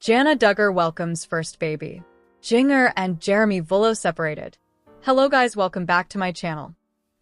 Jana Dugger welcomes first baby. Jinger and Jeremy voulo separated. Hello guys, welcome back to my channel.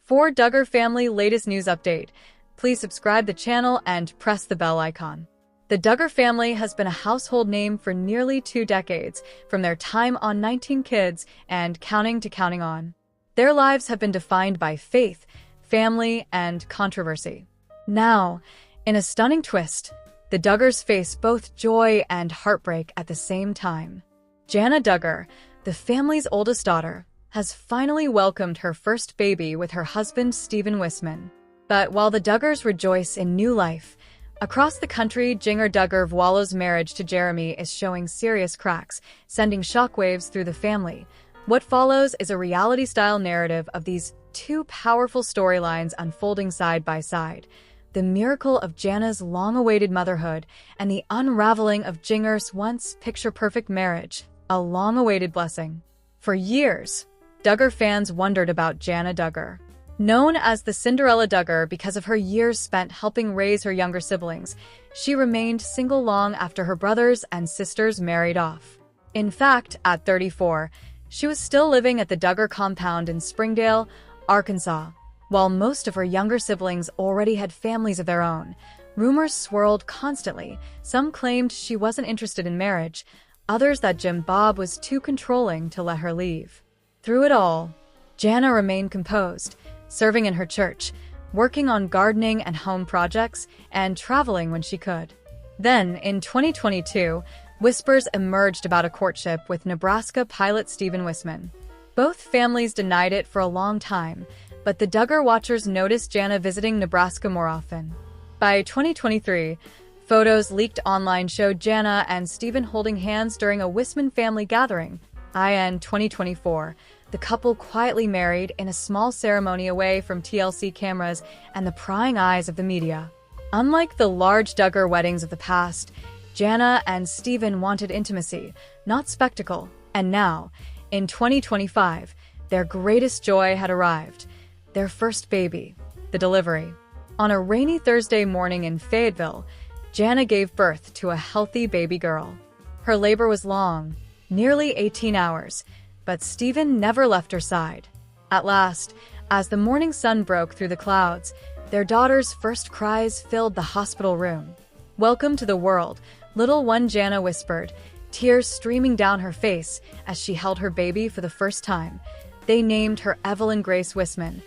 For Duggar family latest news update, please subscribe the channel and press the bell icon. The Duggar family has been a household name for nearly 2 decades, from their time on 19 Kids and counting on. Their lives have been defined by faith, family, and controversy. Now, in a stunning twist, the Duggars face both joy and heartbreak at the same time. Jana Dugger, the family's oldest daughter, has finally welcomed her first baby with her husband Stephen Wissmann. But while the Duggars rejoice in new life, across the country, Jinger Duggar Voulo's marriage to Jeremy is showing serious cracks, sending shockwaves through the family. What follows is a reality-style narrative of these two powerful storylines unfolding side by side. The miracle of Jana's long-awaited motherhood and the unraveling of Jinger's once picture-perfect marriage, a long-awaited blessing. For years, Duggar fans wondered about Jana Dugger. Known as the Cinderella Duggar because of her years spent helping raise her younger siblings, she remained single long after her brothers and sisters married off. In fact, at 34, she was still living at the Duggar compound in Springdale, Arkansas. While most of her younger siblings already had families of their own, rumors swirled constantly. Some claimed she wasn't interested in marriage, others that Jim Bob was too controlling to let her leave. Through it all, Jana remained composed, serving in her church, working on gardening and home projects, and traveling when she could. Then, in 2022, whispers emerged about a courtship with Nebraska pilot Stephen Wissmann. Both families denied it for a long time, but the Duggar watchers noticed Jana visiting Nebraska more often. By 2023, photos leaked online showed Jana and Stephen holding hands during a Wissmann family gathering. In 2024, the couple quietly married in a small ceremony away from TLC cameras and the prying eyes of the media. Unlike the large Duggar weddings of the past, Jana and Stephen wanted intimacy, not spectacle. And now, in 2025, their greatest joy had arrived. Their first baby, the delivery. On a rainy Thursday morning in Fayetteville, Jana gave birth to a healthy baby girl. Her labor was long, nearly 18 hours, but Stephen never left her side. At last, as the morning sun broke through the clouds, their daughter's first cries filled the hospital room. "Welcome to the world," little one, Jana whispered, tears streaming down her face as she held her baby for the first time. They named her Evelyn Grace Wissmann.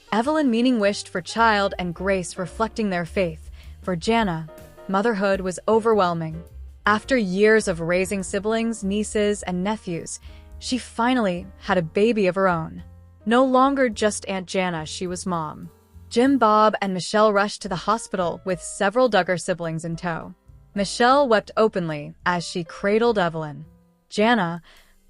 Evelyn meaning wished for child and Grace reflecting their faith. For Jana, motherhood was overwhelming. After years of raising siblings, nieces, and nephews, she finally had a baby of her own. No longer just Aunt Jana, she was mom. Jim Bob and Michelle rushed to the hospital with several Duggar siblings in tow. Michelle wept openly as she cradled Evelyn. "Jana,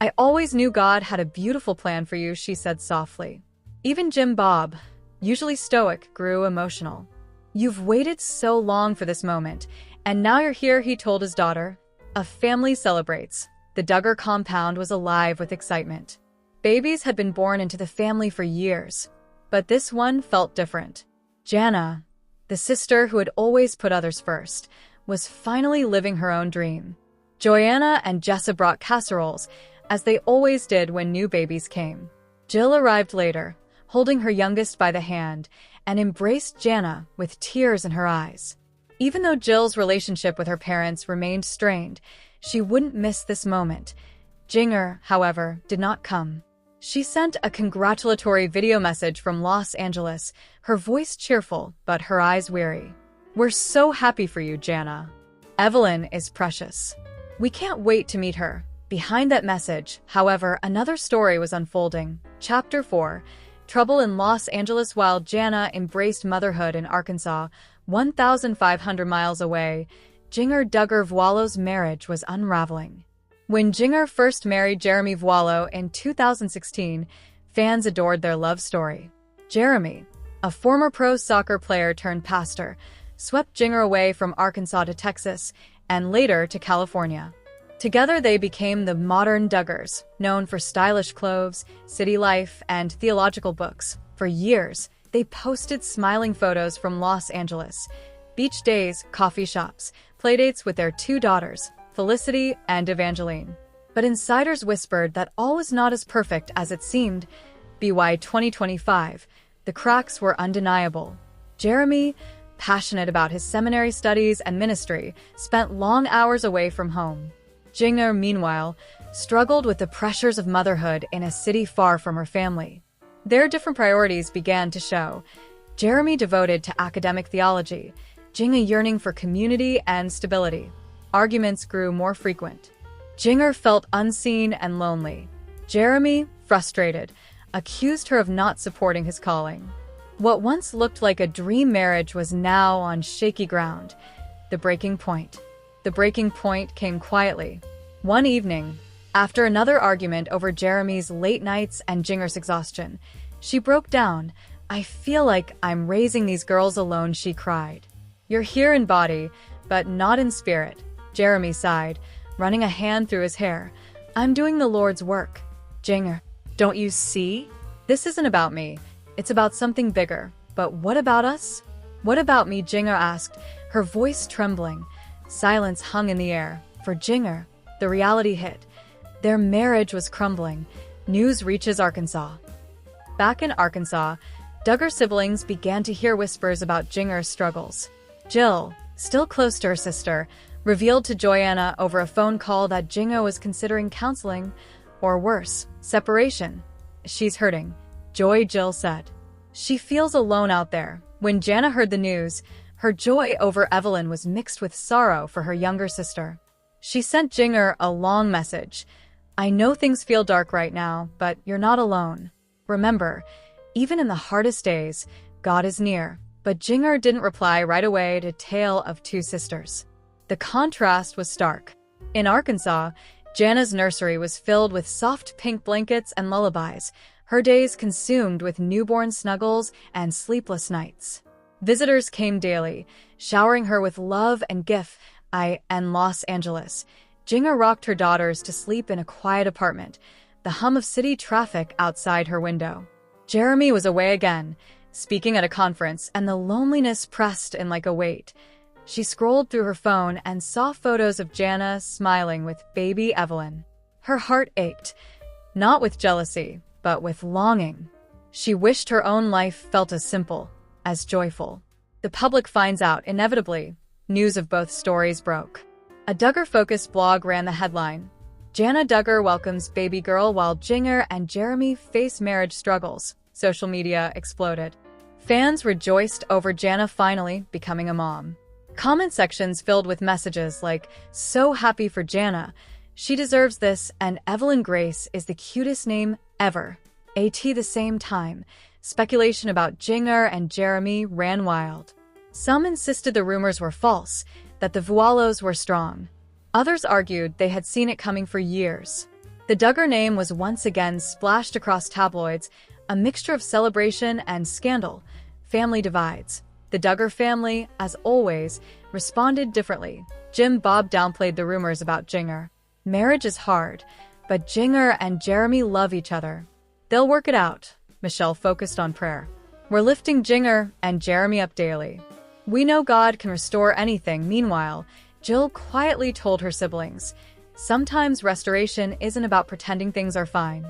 I always knew God had a beautiful plan for you," she said softly. Even Jim Bob, usually stoic, grew emotional. "You've waited so long for this moment, and now you're here," he told his daughter. A family celebrates. The Duggar compound was alive with excitement. Babies had been born into the family for years, but this one felt different. Jana, the sister who had always put others first, was finally living her own dream. Joanna and Jessa brought casseroles, as they always did when new babies came. Jill arrived later, holding her youngest by the hand, and embraced Jana with tears in her eyes. Even though Jill's relationship with her parents remained strained, she wouldn't miss this moment. Jinger, however, did not come. She sent a congratulatory video message from Los Angeles, her voice cheerful but her eyes weary. "We're so happy for you, Jana. Evelyn is precious. We can't wait to meet her." Behind that message, however, another story was unfolding. Chapter 4. Trouble in Los Angeles. While Jana embraced motherhood in Arkansas, 1,500 miles away, Jinger Duggar Voulo's marriage was unraveling. When Jinger first married Jeremy Voulo in 2016, fans adored their love story. Jeremy, a former pro soccer player turned pastor, swept Jinger away from Arkansas to Texas, and later to California. Together they became the modern Duggars, known for stylish clothes, city life, and theological books. For years, they posted smiling photos from Los Angeles, beach days, coffee shops, playdates with their 2 daughters. Felicity, and Evangeline. But insiders whispered that all was not as perfect as it seemed. BY 2025, the cracks were undeniable. Jeremy, passionate about his seminary studies and ministry, spent long hours away from home. Jinger, meanwhile, struggled with the pressures of motherhood in a city far from her family. Their different priorities began to show. Jeremy devoted to academic theology, Jinger yearning for community and stability. Arguments grew more frequent. Jinger felt unseen and lonely. Jeremy, frustrated, accused her of not supporting his calling. What once looked like a dream marriage was now on shaky ground. The breaking point. The breaking point came quietly. One evening, after another argument over Jeremy's late nights and Jinger's exhaustion, she broke down. "I feel like I'm raising these girls alone," she cried. "You're here in body, but not in spirit," Jeremy sighed, running a hand through his hair. "I'm doing the Lord's work." "Jinger, don't you see? This isn't about me. It's about something bigger. But what about us?" "What about me?" Jinger asked, her voice trembling. Silence hung in the air. For Jinger, the reality hit. Their marriage was crumbling. News reaches Arkansas. Back in Arkansas, Duggar siblings began to hear whispers about Jinger's struggles. Jill, still close to her sister, revealed to Joanna over a phone call that Jinger was considering counseling, or worse, separation. "She's hurting," Jill said. "She feels alone out there." When Jana heard the news, her joy over Evelyn was mixed with sorrow for her younger sister. She sent Jinger a long message. "I know things feel dark right now, but you're not alone. Remember, even in the hardest days, God is near." But Jinger didn't reply right away to Tale of Two Sisters. The contrast was stark. In Arkansas, Jana's nursery was filled with soft pink blankets and lullabies, her days consumed with newborn snuggles and sleepless nights. Visitors came daily, showering her with love and gifts. In Los Angeles, Jinger rocked her daughters to sleep in a quiet apartment, the hum of city traffic outside her window. Jeremy was away again, speaking at a conference, and the loneliness pressed in like a weight. She scrolled through her phone and saw photos of Jana smiling with baby Evelyn. Her heart ached, not with jealousy, but with longing. She wished her own life felt as simple, as joyful. The public finds out, inevitably. News of both stories broke. A Duggar-focused blog ran the headline, "Jana Dugger welcomes baby girl while Jinger and Jeremy face marriage struggles." Social media exploded. Fans rejoiced over Jana finally becoming a mom. Comment sections filled with messages like, "So happy for Jana. She deserves this," and "Evelyn Grace is the cutest name ever." At the same time, speculation about Jinger and Jeremy ran wild. Some insisted the rumors were false, that the voulos were strong. Others argued they had seen it coming for years. The Duggar name was once again splashed across tabloids, a mixture of celebration and scandal. Family divides. The Duggar family, as always, responded differently. Jim Bob downplayed the rumors about Jinger. "Marriage is hard, but Jinger and Jeremy love each other. They'll work it out." Michelle focused on prayer. "We're lifting Jinger and Jeremy up daily. We know God can restore anything." Meanwhile, Jill quietly told her siblings, "Sometimes restoration isn't about pretending things are fine.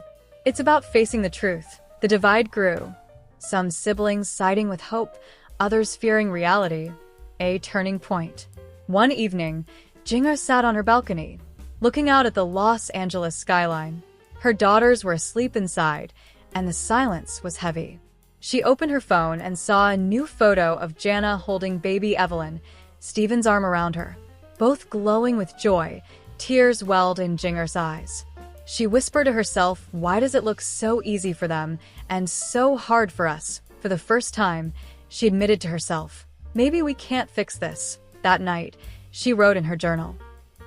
It's about facing the truth." The divide grew. Some siblings siding with hope, others fearing reality. A turning point. One evening, Jinger sat on her balcony, looking out at the Los Angeles skyline. Her daughters were asleep inside, and the silence was heavy. She opened her phone and saw a new photo of Jana holding baby Evelyn, Stephen's arm around her. Both glowing with joy, tears welled in Jinger's eyes. She whispered to herself, "Why does it look so easy for them and so hard for us?" For the first time, she admitted to herself, "Maybe we can't fix this." That night, she wrote in her journal,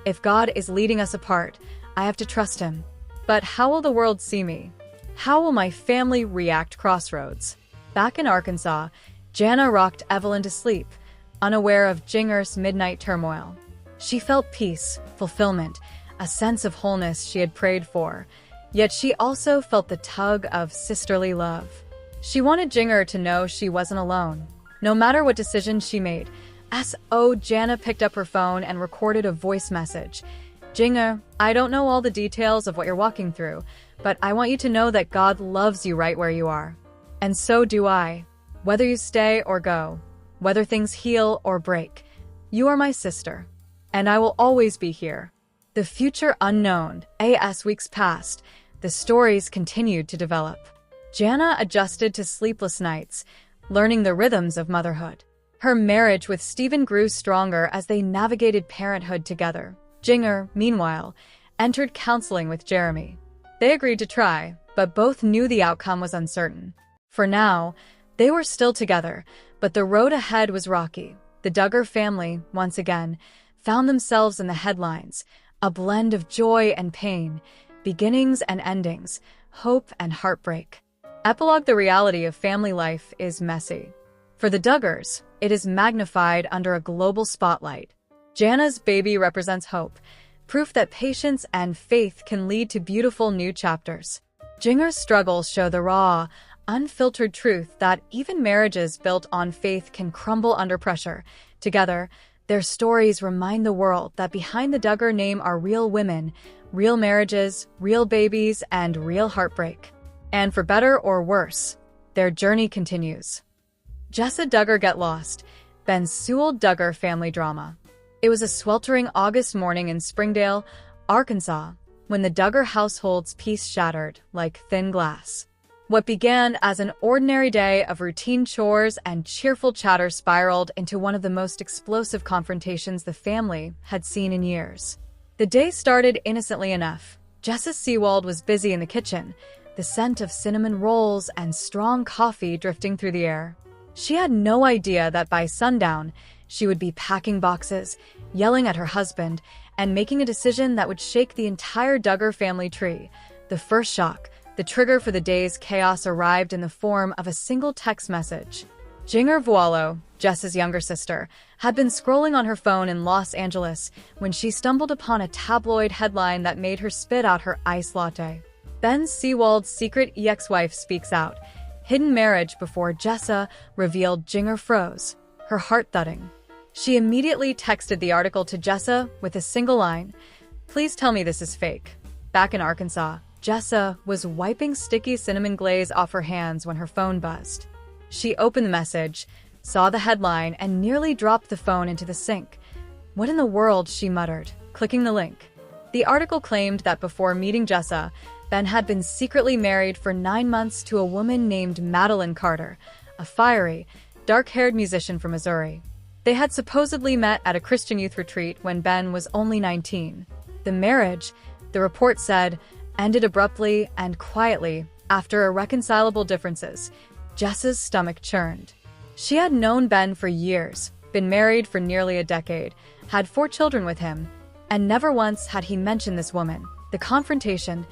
"If God is leading us apart, I have to trust Him. But how will the world see me? How will my family react?" Crossroads. Back in Arkansas, Jana rocked Evelyn to sleep, unaware of Jinger's midnight turmoil. She felt peace, fulfillment, a sense of wholeness she had prayed for. Yet she also felt the tug of sisterly love. She wanted Jinger to know she wasn't alone, no matter what decision she made. Jana picked up her phone and recorded a voice message. Jinger, I don't know all the details of what you're walking through, but I want you to know that God loves you right where you are. And so do I. Whether you stay or go, whether things heal or break, you are my sister, and I will always be here. The future unknown. As weeks passed, the stories continued to develop. Jana adjusted to sleepless nights, learning the rhythms of motherhood. Her marriage with Stephen grew stronger as they navigated parenthood together. Jinger, meanwhile, entered counseling with Jeremy. They agreed to try, but both knew the outcome was uncertain. For now, they were still together, but the road ahead was rocky. The Duggar family, once again, found themselves in the headlines, a blend of joy and pain, beginnings and endings, hope and heartbreak. Epilogue: the reality of family life is messy. For the Duggars, it is magnified under a global spotlight. Jana's baby represents hope, proof that patience and faith can lead to beautiful new chapters. Jinger's struggles show the raw, unfiltered truth that even marriages built on faith can crumble under pressure. Together, their stories remind the world that behind the Duggar name are real women, real marriages, real babies, and real heartbreak. And for better or worse, their journey continues. Jessa Duggar get lost. Ben Sewell Duggar family drama. It was a sweltering August morning in Springdale, Arkansas, when the Duggar household's peace shattered like thin glass. What began as an ordinary day of routine chores and cheerful chatter spiraled into one of the most explosive confrontations the family had seen in years. The day started innocently enough. Jessa Sewald was busy in the kitchen, the scent of cinnamon rolls and strong coffee drifting through the air. She had no idea that by sundown, she would be packing boxes, yelling at her husband, and making a decision that would shake the entire Duggar family tree. The first shock, the trigger for the day's chaos, arrived in the form of a single text message. Jinger Voulo, Jessa's younger sister, had been scrolling on her phone in Los Angeles when she stumbled upon a tabloid headline that made her spit out her iced latte. Ben Sewald's secret ex-wife speaks out. Hidden marriage before Jessa revealed. Jinger froze, her heart thudding. She immediately texted the article to Jessa with a single line, "Please tell me this is fake." Back in Arkansas, Jessa was wiping sticky cinnamon glaze off her hands when her phone buzzed. She opened the message, saw the headline, and nearly dropped the phone into the sink. "What in the world?" she muttered, clicking the link. The article claimed that before meeting Jessa, Ben had been secretly married for 9 months to a woman named Madeline Carter, a fiery, dark-haired musician from Missouri. They had supposedly met at a Christian youth retreat when Ben was only 19. The marriage, the report said, ended abruptly and quietly after irreconcilable differences. Jessa's stomach churned. She had known Ben for years, been married for nearly a decade, had 4 children with him, and never once had he mentioned this woman. The confrontation,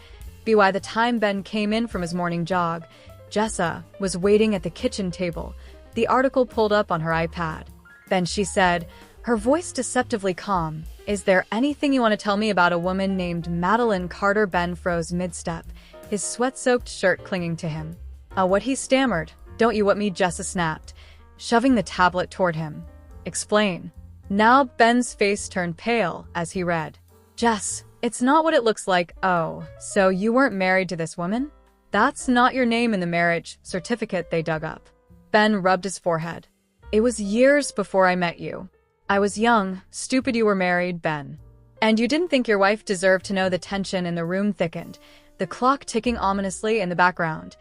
by the time Ben came in from his morning jog, Jessa was waiting at the kitchen table, the article pulled up on her iPad. "Ben," she said, her voice deceptively calm, "is there anything you want to tell me about a woman named Madeline Carter?" Ben froze mid-step, his sweat-soaked shirt clinging to him. What he stammered. "Don't you want me?" Jessa snapped, shoving the tablet toward him. "Explain." Now Ben's face turned pale as he read. "Jess, it's not what it looks like." "Oh, so you weren't married to this woman?" "That's not your name in the marriage certificate they dug up." Ben rubbed his forehead. "It was years before I met you. I was young, stupid. You were married, Ben. And you didn't think your wife deserved to know." The tension in the room thickened, the clock ticking ominously in the background.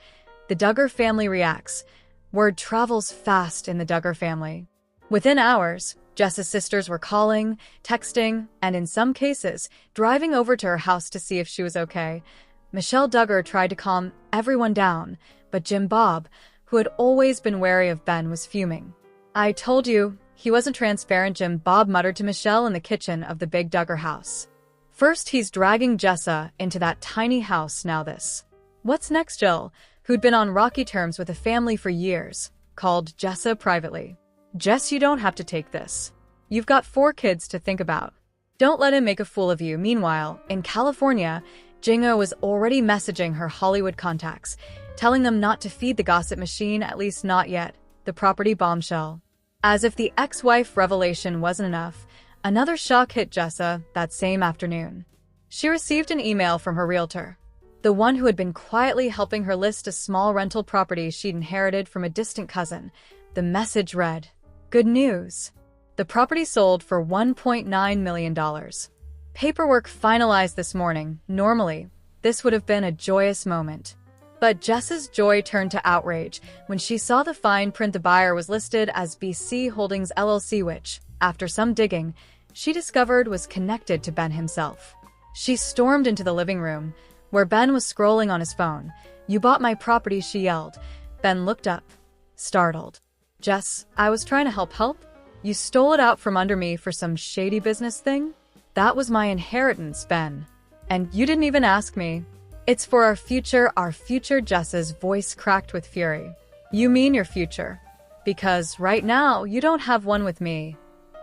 The Duggar family reacts. Word travels fast in the Duggar family. Within hours, Jessa's sisters were calling, texting, and in some cases, driving over to her house to see if she was okay. Michelle Duggar tried to calm everyone down, but Jim Bob, who had always been wary of Ben, was fuming. "I told you, he wasn't transparent," Jim Bob muttered to Michelle in the kitchen of the big Duggar house. "First he's dragging Jessa into that tiny house, now this." "What's next?" Jill, who'd been on rocky terms with the family for years, called Jessa privately. "Jess, you don't have to take this. You've got 4 kids to think about. Don't let him make a fool of you." Meanwhile, in California, Jinger was already messaging her Hollywood contacts, telling them not to feed the gossip machine, at least not yet, the property bombshell. As if the ex-wife revelation wasn't enough, Another shock hit Jessa that same afternoon. She received an email from her realtor, the one who had been quietly helping her list a small rental property she'd inherited from a distant cousin. The message read, "Good news. The property sold for $1.9 million. Paperwork finalized this morning. Normally, this would have been a joyous moment. But Jessa's joy turned to outrage when she saw the fine print the buyer was listed as BC Holdings LLC, which, after some digging, she discovered was connected to Ben himself. She stormed into the living room, where Ben was scrolling on his phone. "You bought my property," she yelled. Ben looked up, startled. "Jess, I was trying to help? You stole it out from under me for some shady business thing? That was my inheritance, Ben. And you didn't even ask me. It's for our future, Jessa's voice cracked with fury. "You mean your future? Because right now, you don't have one with me."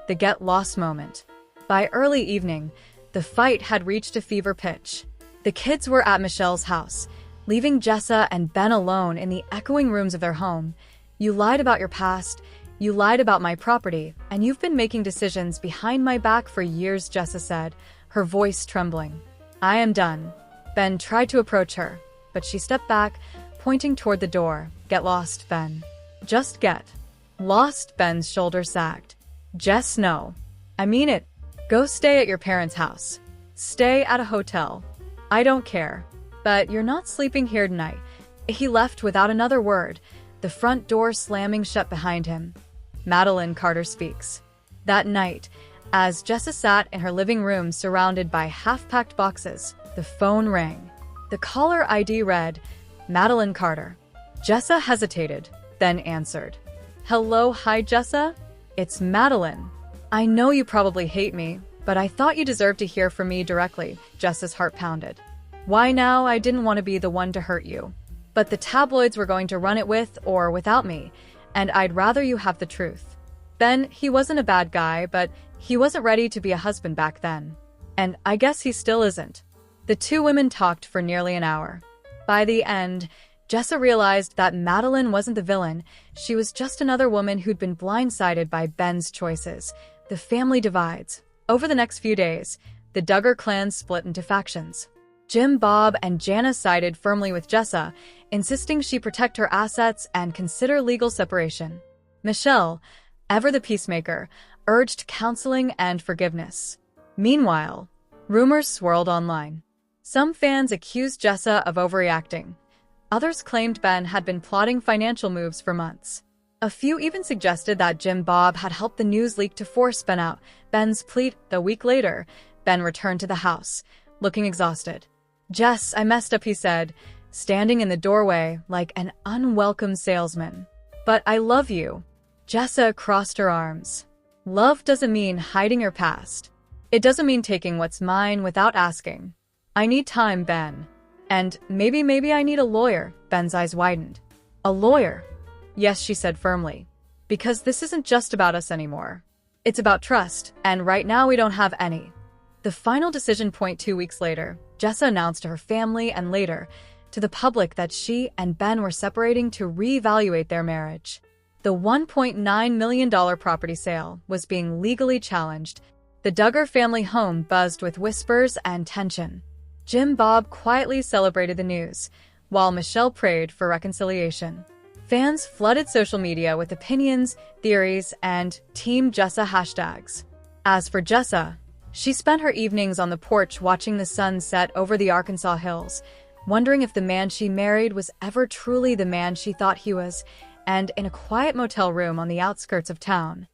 The get lost moment. By early evening, the fight had reached a fever pitch. The kids were at Michelle's house, leaving Jessa and Ben alone in the echoing rooms of their home. "You lied about your past, you lied about my property, and you've been making decisions behind my back for years," Jessa said, her voice trembling. "I am done." Ben tried to approach her, but she stepped back, pointing toward the door. "Get lost, Ben. Just get lost." Ben's shoulders sagged. "Jess, no. I mean it. Go stay at your parents' house. Stay at a hotel. I don't care. But you're not sleeping here tonight." He left without another word, the front door slamming shut behind him. Madeline Carter speaks. That night, as Jessa sat in her living room surrounded by half-packed boxes, the phone rang. The caller ID read, "Madeline Carter." Jessa hesitated, then answered. "Hello, hi Jessa? It's Madeline. I know you probably hate me, but I thought you deserved to hear from me directly." Jessa's heart pounded. "Why now? I didn't want to be the one to hurt you. But the tabloids were going to run it with or without me, and I'd rather you have the truth. Ben, he wasn't a bad guy, but he wasn't ready to be a husband back then. And I guess he still isn't." The two women talked for nearly an hour. By the end, Jessa realized that Madeline wasn't the villain. She was just another woman who'd been blindsided by Ben's choices. The family divides. Over the next few days, the Duggar clan split into factions. Jim, Bob, and Jana sided firmly with Jessa, insisting she protect her assets and consider legal separation. Michelle, ever the peacemaker, urged counseling and forgiveness. Meanwhile, rumors swirled online. Some fans accused Jessa of overreacting. Others claimed Ben had been plotting financial moves for months. A few even suggested that Jim Bob had helped the news leak to force Ben out. Ben's plea. A week later, Ben returned to the house, looking exhausted. "Jess, I messed up," he said, standing in the doorway like an unwelcome salesman. "But I love you." Jessa crossed her arms. "Love doesn't mean hiding your past. It doesn't mean taking what's mine without asking. I need time, Ben. And maybe I need a lawyer." Ben's eyes widened. "A lawyer?" "Yes," she said firmly. "Because this isn't just about us anymore. It's about trust, and right now we don't have any." The final decision point 2 weeks later, Jessa announced to her family and later to the public that she and Ben were separating to reevaluate their marriage. The $1.9 million property sale was being legally challenged. The Duggar family home buzzed with whispers and tension. Jim Bob quietly celebrated the news, while Michelle prayed for reconciliation. Fans flooded social media with opinions, theories, and Team Jessa hashtags. As for Jessa, she spent her evenings on the porch watching the sun set over the Arkansas hills, wondering if the man she married was ever truly the man she thought he was, and in a quiet motel room on the outskirts of town.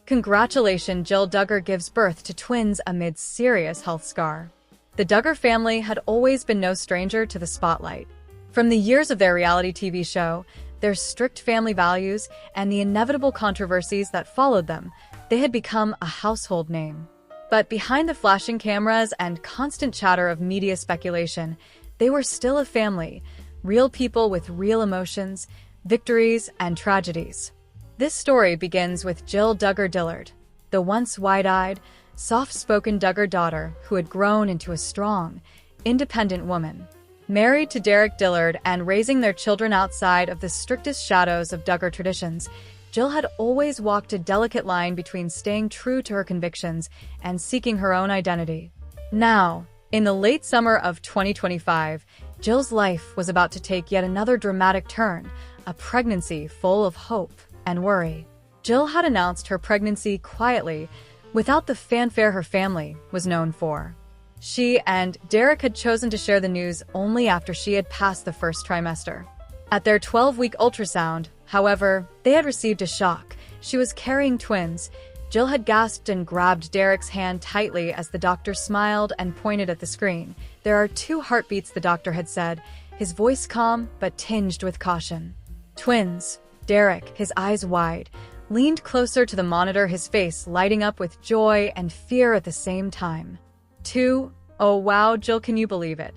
Congratulations, Jill Duggar gives birth to twins amid serious health scar. The Duggar family had always been no stranger to the spotlight. From the years of their reality TV show, their strict family values, and the inevitable controversies that followed them, they had become a household name. But behind the flashing cameras and constant chatter of media speculation, they were still a family, real people with real emotions, victories, and tragedies. This story begins with Jill Duggar Dillard, the once wide-eyed, soft-spoken Duggar daughter who had grown into a strong, independent woman. Married to Derek Dillard and raising their children outside of the strictest shadows of Duggar traditions, Jill had always walked a delicate line between staying true to her convictions and seeking her own identity. Now, in the late summer of 2025, Jill's life was about to take yet another dramatic turn, a pregnancy full of hope and worry. Jill had announced her pregnancy quietly, without the fanfare her family was known for. She and Derek had chosen to share the news only after she had passed the first trimester. At their 12-week ultrasound, however, they had received a shock. She was carrying twins. Jill had gasped and grabbed Derek's hand tightly as the doctor smiled and pointed at the screen. "There are 2 heartbeats," the doctor had said, his voice calm but tinged with caution. "Twins." Derek, his eyes wide, leaned closer to the monitor, his face lighting up with joy and fear at the same time. 2? Oh wow, Jill, can you believe it?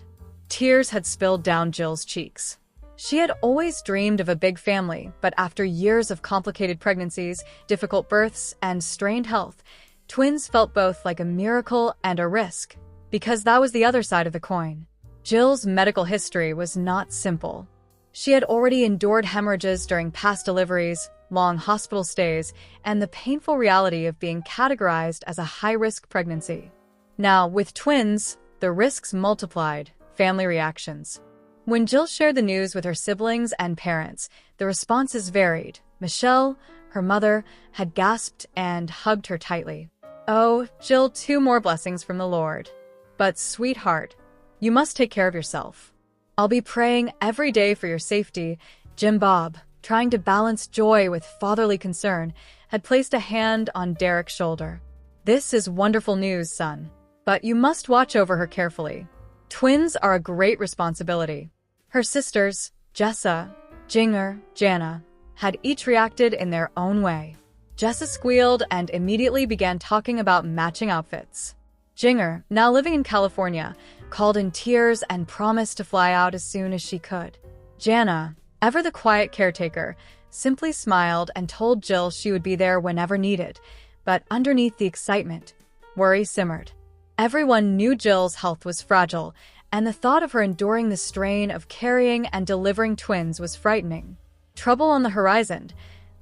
Tears had spilled down Jill's cheeks. She had always dreamed of a big family, but after years of complicated pregnancies, difficult births, and strained health, twins felt both like a miracle and a risk, because that was the other side of the coin. Jill's medical history was not simple. She had already endured hemorrhages during past deliveries, long hospital stays, and the painful reality of being categorized as a high-risk pregnancy. Now, with twins, the risks multiplied, family reactions. When Jill shared the news with her siblings and parents, the responses varied. Michelle, her mother, had gasped and hugged her tightly. "Oh, Jill, 2 more blessings from the Lord. But, sweetheart, you must take care of yourself. I'll be praying every day for your safety." Jim Bob, trying to balance joy with fatherly concern, had placed a hand on Derek's shoulder. "This is wonderful news, son. But you must watch over her carefully. Twins are a great responsibility." Her sisters, Jessa, Jinger, Jana, had each reacted in their own way. Jessa squealed and immediately began talking about matching outfits. Jinger, now living in California, called in tears and promised to fly out as soon as she could. Jana, ever the quiet caretaker, simply smiled and told Jill she would be there whenever needed, but underneath the excitement, worry simmered. Everyone knew Jill's health was fragile, and the thought of her enduring the strain of carrying and delivering twins was frightening. Trouble on the horizon.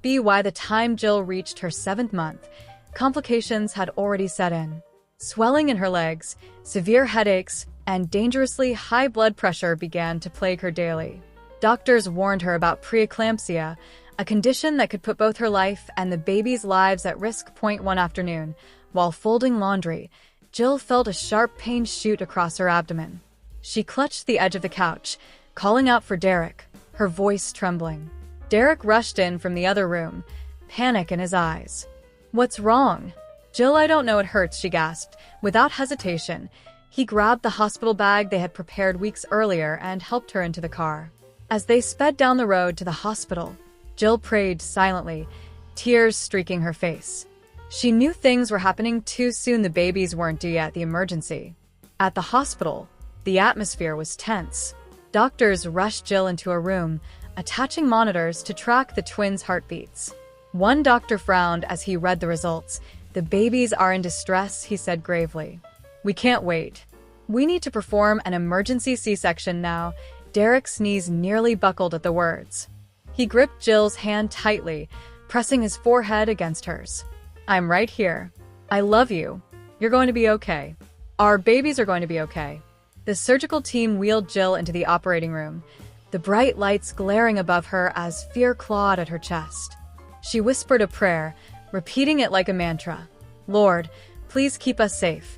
By the time Jill reached her 7th month, complications had already set in. Swelling in her legs, severe headaches, and dangerously high blood pressure began to plague her daily. Doctors warned her about preeclampsia, a condition that could put both her life and the baby's lives at risk. One afternoon, while folding laundry, Jill felt a sharp pain shoot across her abdomen. She clutched the edge of the couch, calling out for Derek, her voice trembling. Derek rushed in from the other room, panic in his eyes. "What's wrong?" "Jill, I don't know, it hurts," she gasped. Without hesitation, he grabbed the hospital bag they had prepared weeks earlier and helped her into the car. As they sped down the road to the hospital, Jill prayed silently, tears streaking her face. She knew things were happening too soon. The babies weren't due yet. The emergency. At the hospital, the atmosphere was tense. Doctors rushed Jill into a room, attaching monitors to track the twins' heartbeats. One doctor frowned as he read the results. "The babies are in distress," he said gravely. "We can't wait. We need to perform an emergency C-section now." Derek's knees nearly buckled at the words. He gripped Jill's hand tightly, pressing his forehead against hers. "I'm right here. I love you. You're going to be okay. Our babies are going to be okay." The surgical team wheeled Jill into the operating room, the bright lights glaring above her as fear clawed at her chest. She whispered a prayer, repeating it like a mantra. "Lord, please keep us safe."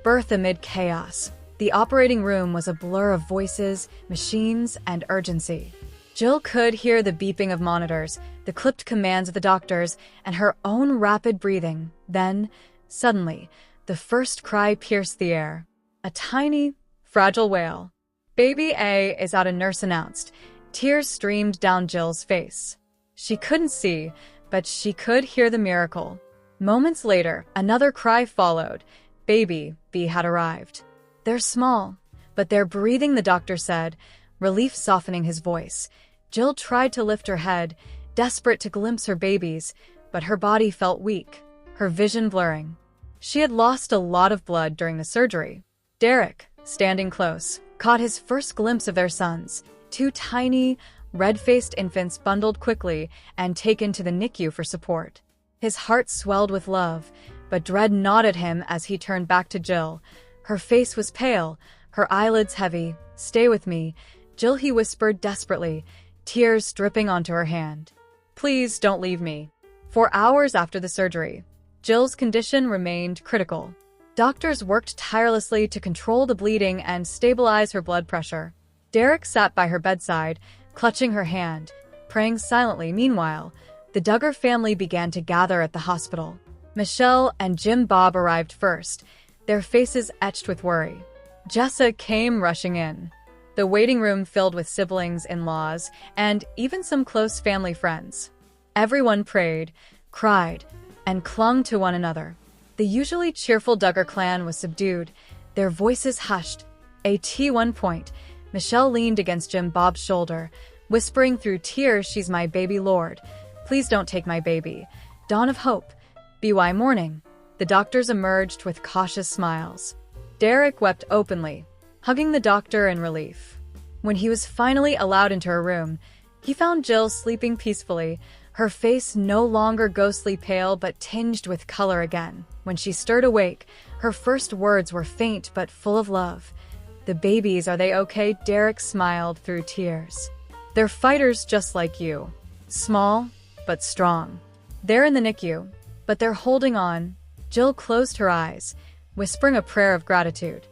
Birth amid chaos. The operating room was a blur of voices, machines, and urgency. Jill could hear the beeping of monitors, the clipped commands of the doctors, and her own rapid breathing. Then, suddenly, the first cry pierced the air. A tiny, fragile wail. "Baby A is out," a nurse announced. Tears streamed down Jill's face. She couldn't see, but she could hear the miracle. Moments later, another cry followed. Baby B had arrived. "They're small, but they're breathing," the doctor said, relief softening his voice. Jill tried to lift her head, desperate to glimpse her babies, but her body felt weak, her vision blurring. She had lost a lot of blood during the surgery. Derek, standing close, caught his first glimpse of their sons, 2 tiny, red-faced infants bundled quickly and taken to the NICU for support. His heart swelled with love, but dread gnawed at him as he turned back to Jill. Her face was pale, her eyelids heavy. "Stay with me, Jill," he whispered desperately, tears dripping onto her hand. "Please don't leave me." For hours after the surgery, Jill's condition remained critical. Doctors worked tirelessly to control the bleeding and stabilize her blood pressure. Derek sat by her bedside, clutching her hand, praying silently. Meanwhile, the Duggar family began to gather at the hospital. Michelle and Jim Bob arrived first, their faces etched with worry. Jessa came rushing in, the waiting room filled with siblings, in-laws, and even some close family friends. Everyone prayed, cried, and clung to one another. The usually cheerful Duggar clan was subdued, their voices hushed. At one point, Michelle leaned against Jim Bob's shoulder, whispering through tears, "She's my baby, Lord. Please don't take my baby." Dawn of hope. BY morning. The doctors emerged with cautious smiles. Derek wept openly, hugging the doctor in relief. When he was finally allowed into her room, he found Jill sleeping peacefully, her face no longer ghostly pale but tinged with color again. When she stirred awake, her first words were faint but full of love. "The babies, are they okay?" Derek smiled through tears. "They're fighters just like you. Small, but strong. They're in the NICU, but they're holding on." Jill closed her eyes, whispering a prayer of gratitude.